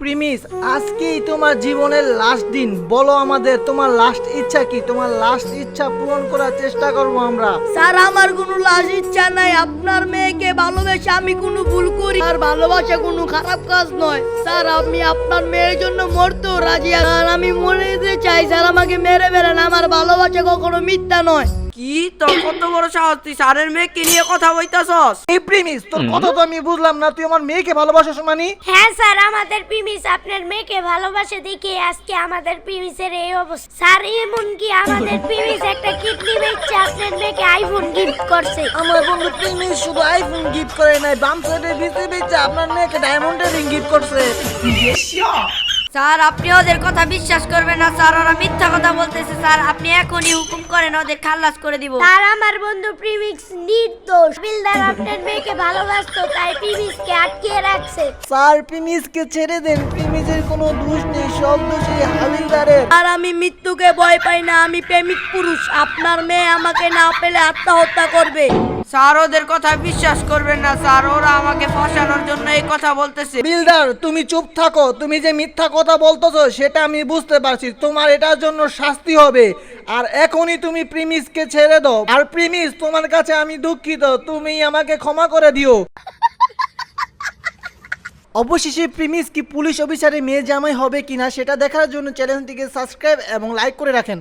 Premise, আজকেই তোমার জীবনের লাস্ট দিন। বলো আমাদের তোমার লাস্ট ইচ্ছা কি? তোমার লাস্ট ইচ্ছা পূরণ করার চেষ্টা করব আমরা। স্যার আমার কোনো লাশ ইচ্ছা নাই। আপনার মেয়েকে ভালোবেসে আমি কোনো ভুল করি আর ভালোবাসা কোনো খারাপ কাজ নয়। স্যার আমি আপনার মেয়ের জন্য মরতেও রাজি। আর আমি মরে যেতে চাই। স্যার আমাকে মেরে ফেলেন, আমার ভালোবাসা কখনো মিথ্যা নয়। কি তোর কত বড় সাহস, তুই স্যারের মেয়েকে নিয়ে কথা বলতেছস? এই প্রিমিস, তোর কথা তো আমি বুঝলাম না। তুই আমার মেয়েকে ভালোবাসিস মানি? হ্যাঁ স্যার, আমাদের প্রিমিস আপনার মেয়েকে ভালোবাসে দেখে আজকে আমাদের প্রিমিসের এই অবস্থা। স্যার এমনকি আমাদের প্রিমিস একটা কিডনি বেচে আপনার মেয়েকে আইফোন গিফট করছে। আমার বন্ধু প্রিমিস শুধু আইফোন গিফট করে নাই, বাম সাইডে বিচে বিচে আপনার মেয়েকে ডায়মন্ডের রিং গিফট করছে। স্যার আপনি ওদের কথা বিশ্বাস করবেন না স্যার, ওরা মিথ্যা কথা বলতেছে। স্যার আপনি এখনই হুকুম করেন, ওদের খালাস করে দিব। তার আমার বন্ধু প্রিমিস নির্দোষ। বিলদার আপনার মেয়েকে ভালোবাসতো তাই প্রিমিসকে আটকে রাখছে। স্যার প্রিমিসকে ছেড়ে দেন, প্রিমিসের কোনো দোষ নেই, সব দোষ এই হাবিলদারের। আর আমি মৃত্যুকে ভয় পাই না, আমি প্রেমিক পুরুষ। আপনার মেয়ে আমাকে না পেলে আত্মহত্যা করবে। স্যার ওদের কথা বিশ্বাস করবেন না স্যার, ওরা আমাকে ফাঁসানোর জন্য এই কথা বলতেছে। বিলদার তুমি চুপ থাকো। তুমি যে মিথ্যা কথা বলতেছো সেটা আমি বুঝতে পারছি। তোমার এটার জন্য শাস্তি হবে। আর এখনই তুমি প্রিমিসকে ছেড়ে দাও। আর প্রিমিস, তোমার কাছে আমি দুঃখিত, তুমি আমাকে ক্ষমা করে দিও। অবশেষে প্রিমিস কি পুলিশ অফিসারের মেয়ে জামাই হবে কিনা সেটা দেখার জন্য চ্যানেলটিকে সাবস্ক্রাইব এবং লাইক করে রাখেন।